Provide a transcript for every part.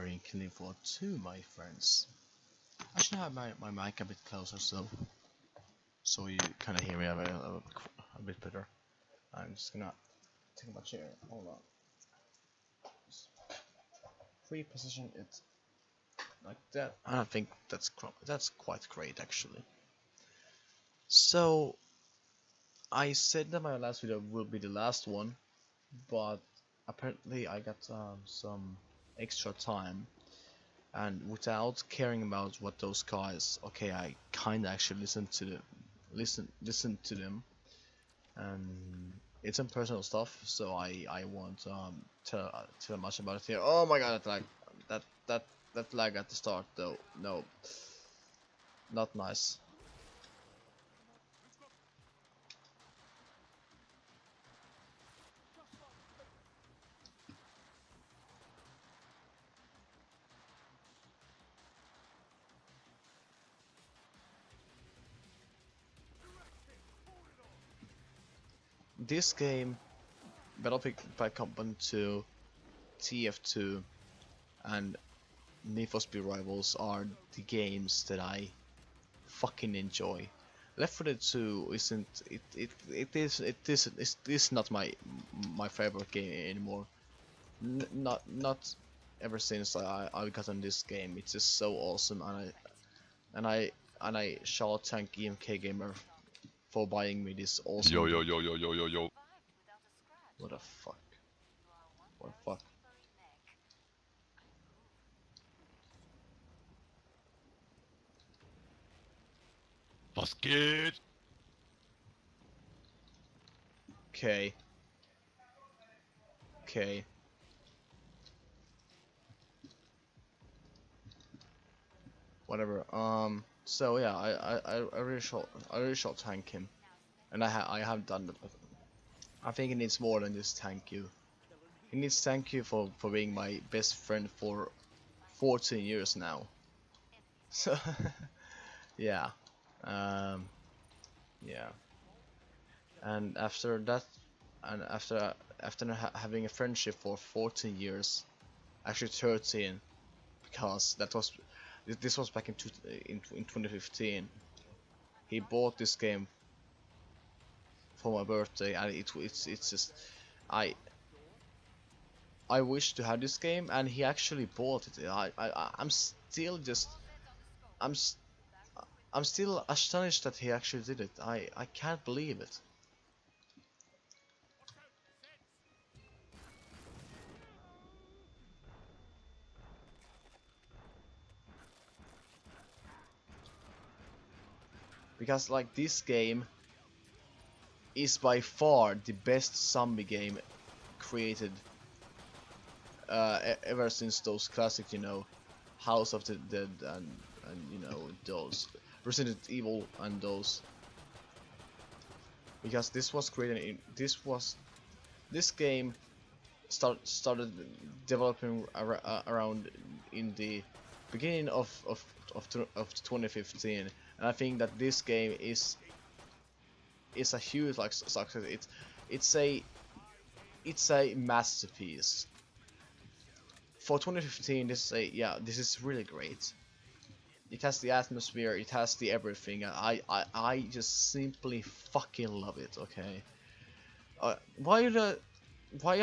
sharing Killing Floor 2, my friends. I should have my mic a bit closer so you kind of hear me a bit better. I'm just gonna take my chair. Hold on. Reposition it like that. I think that's quite great actually. So I said that my last video will be the last one, but apparently I got some extra time, and without caring about what those guys, okay, I kinda actually listen to them, and it's some personal stuff, so I won't tell much about it here. Oh my god, that lag at the start though. No, not nice. This game, Battlefield by Company 2, TF2, and Need for Speed Rivals are the games that I fucking enjoy. Left 4 Dead 2 isn't it is not my favorite game anymore. Not ever since I got on this game. It's just so awesome, and I shall thank EMK Gamer for buying me this awesome. Yo. What the fuck? What the fuck? Was geht? Okay. Okay. Whatever. So yeah, I really shall thank him, and I have done that. I think he needs more than just thank you. He needs thank you for being my best friend for 14 years now. So yeah, um, yeah. And after that, and after having a friendship for 14 years, actually 13, because this was back in 2015. He bought this game for my birthday, and it's just I I wish to have this game, and he actually bought it. I'm still just I'm s- I'm still astonished that he actually did it. I can't believe it. Because like this game is by far the best zombie game created ever since those classic, House of the Dead and those Resident Evil and those. Because this was created in this game started developing around in the beginning of 2015, and I think that this game is a huge like success. It's a it's a masterpiece for 2015. This is really great. It has the atmosphere, it has the everything. I just simply fucking love it. Okay, why the why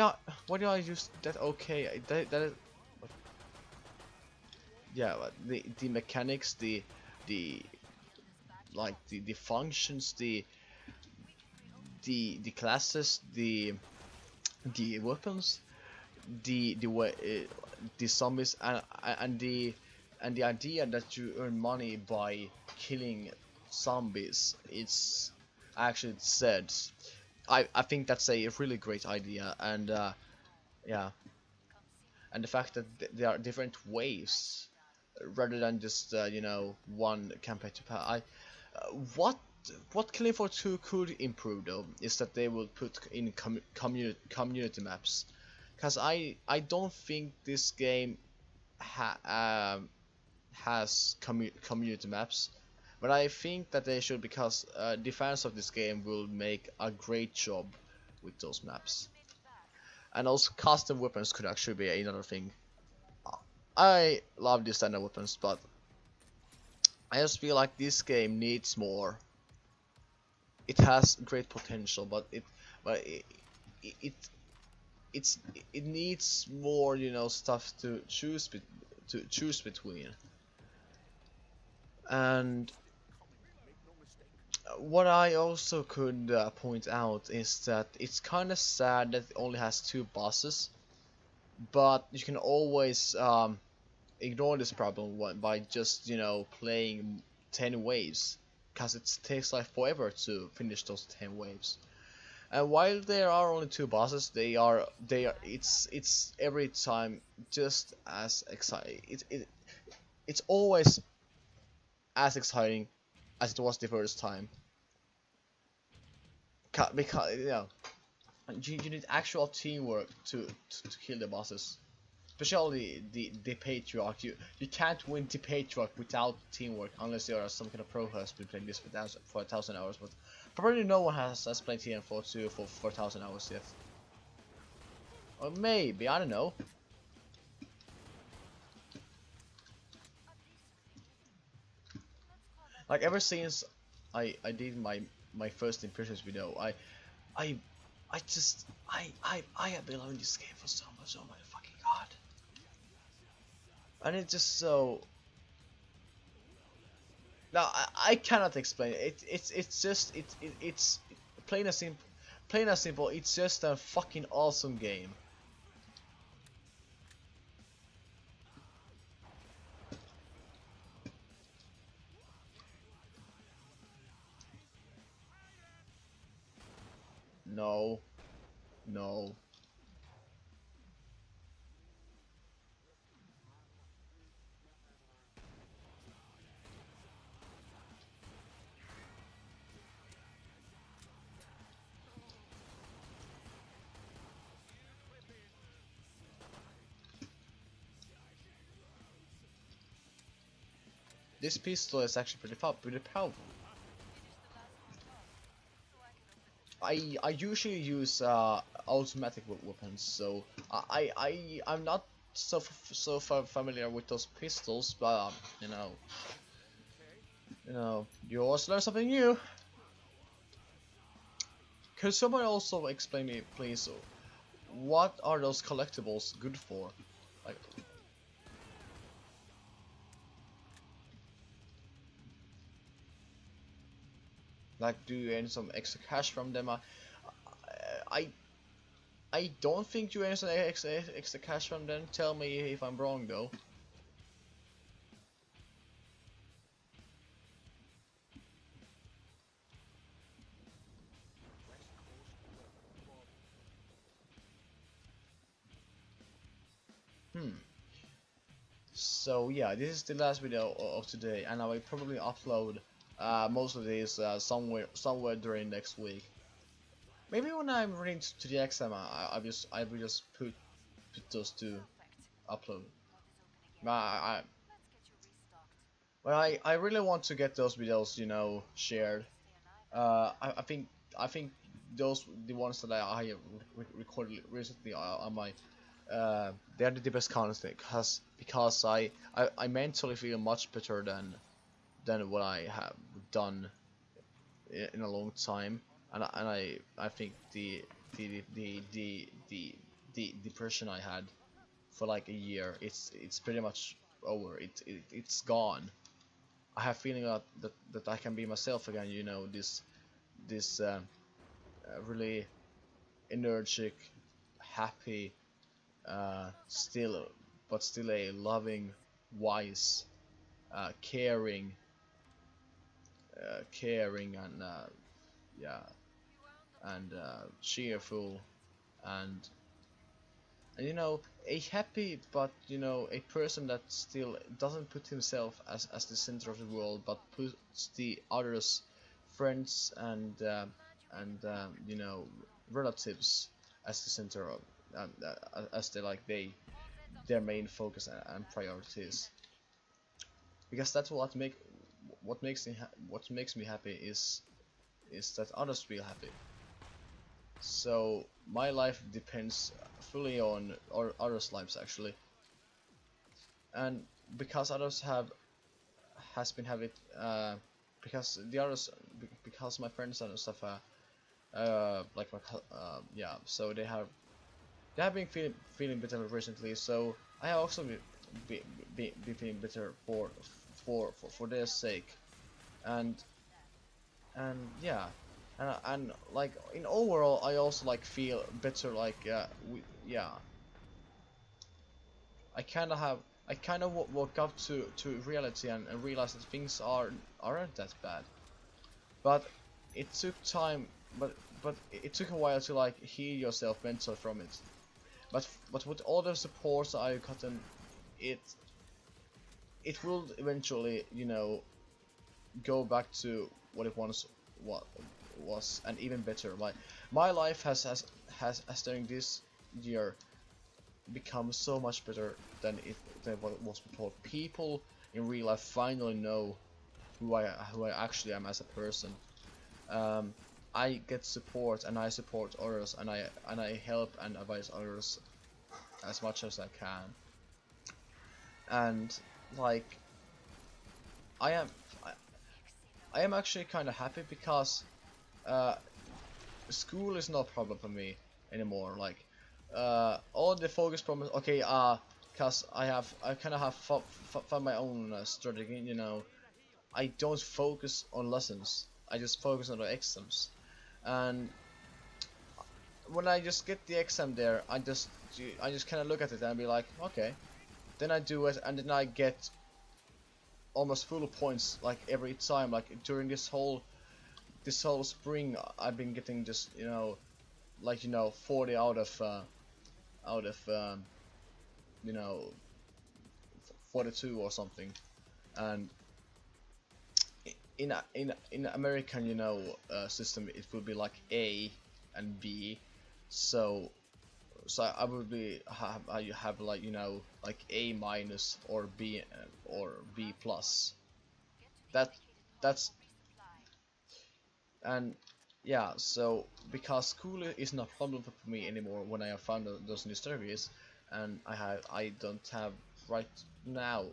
do I use that? Okay, that yeah, but the mechanics, the the functions, the classes, the weapons, the way the zombies, and the idea that you earn money by killing zombies. It's actually said. I think that's a really great idea, and yeah, and the fact that there are different waves rather than just one campaign to pass. What what Killing Floor 2 could improve though is that they will put in community maps, because I don't think this game has community maps, but I think that they should, because the fans of this game will make a great job with those maps, and also custom weapons could actually be another thing. I love these standard weapons, but I just feel like this game needs more. It has great potential, but it it's it needs more, you know, stuff to choose between. And what I also could point out is that it's kind of sad that it only has 2 bosses, but you can always ignore this problem by just, you know, playing 10 waves, because it takes like forever to finish those 10 waves. And while there are only 2 bosses, it's every time just as exciting. It's always as exciting as it was the first time. Because, you know, you need actual teamwork to kill the bosses. Especially the Patriarch. You can't win the Patriarch without teamwork unless you are some kind of pro who has been playing this for 1,000 hours. But probably no one has played TN42 for 4,000 hours yet. Or maybe, I don't know. Like ever since I did my first impressions video, I I have been loving this game for so much. Oh my fucking god! And it's just so. Now I cannot explain it. It's just it's plain and simple. Plain and simple. It's just a fucking awesome game. No, no. This pistol is actually pretty powerful. I usually use automatic weapons, so I'm not so familiar with those pistols, but you always learn something new. Could someone also explain me, please, what are those collectibles good for? Like, do you earn some extra cash from them? I I don't think you earn some extra cash from them. Tell me if I'm wrong though. Hmm. So yeah, this is the last video of today, and I will probably upload most of these somewhere during next week. Maybe when I'm reading to the exam, I will just put those to upload. But I really want to get those videos, you know, shared. I think those the ones that I recorded recently are my they're the best content because I mentally feel much better than what I have done in a long time, and I think the depression I had for like a year, it's pretty much over. It's gone. I have feeling that I can be myself again. You know, this really energetic, happy, still a loving, wise, caring, and yeah, and cheerful, and you know, a happy, but you know, a person that still doesn't put himself as the center of the world, but puts the others, friends and you know, relatives as the center of as their main focus and priorities. Because that's what makes me happy is that others feel happy. So my life depends fully on others' lives actually, and because others has been having because the others because my friends and stuff like my yeah, so they have been feeling better recently, so I have also be feeling better for their sake, and yeah, and like in overall I also like feel better, like yeah, I kind of have I kind of woke up to reality and realized that things aren't that bad, but it took time, but it took a while to like heal yourself mentally from it. But with all the supports I've gotten, it it will eventually, you know, go back to what it once what was, and even better. Like my life has during this year become so much better than what it was before. People in real life finally know who I actually am as a person. Um, I get support and I support others, and I help and advise others as much as I can. And like I am I, I am actually kind of happy because uh, school is not a problem for me anymore. Like all the focus problems, okay, cause I kind of have found my own strategy, you know. I don't focus on lessons, I just focus on the exams. And when I just get the exam there, I just kind of look at it and be like, okay, then I do it, and then I get almost full points like every time. Like during this whole spring I've been getting just, you know, like, you know, 40 out of you know, 42 or something. And in American, you know, system, it would be like A and B. So I would be have like, you know, like A minus or B plus. That that's and yeah. So because school is not a problem for me anymore when I have found those new strategies, and I don't have right now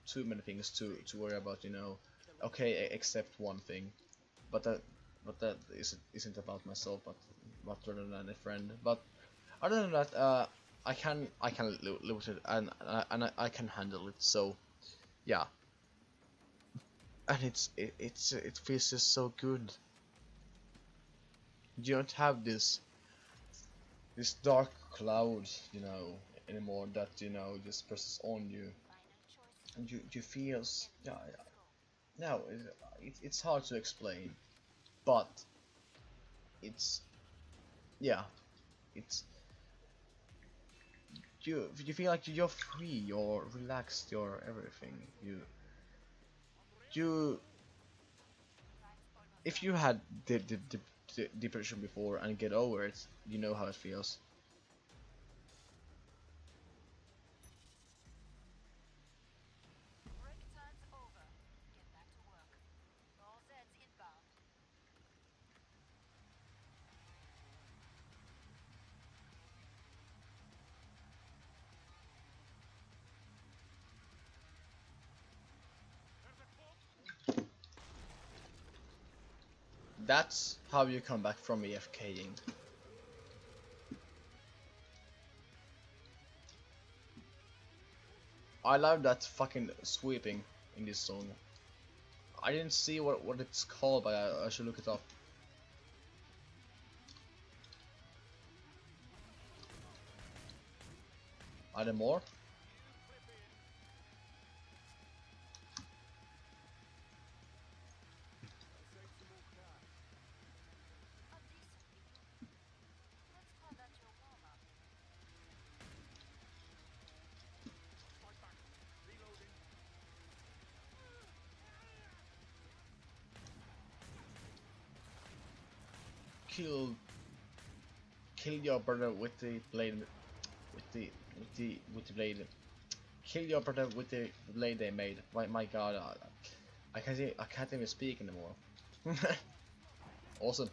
too many things to worry about, you know. Okay, except one thing, but that isn't about myself, but rather than a friend. But other than that, I can live with it, and I can handle it. So yeah, and it feels just so good. You don't have this dark cloud, you know, anymore, that, you know, just presses on you, and you feel yeah, yeah. No, it's hard to explain, but it's yeah, it's you feel like you're free, you're relaxed, you're everything. You if you had the depression before and get over it, you know how it feels. That's how you come back from AFKing. I love that fucking sweeping in this song. I didn't see what it's called, but I should look it up. Are there more? Kill kill your brother with the blade, with the blade. Kill your brother with the blade they made. My god, I can't even speak anymore. Awesome.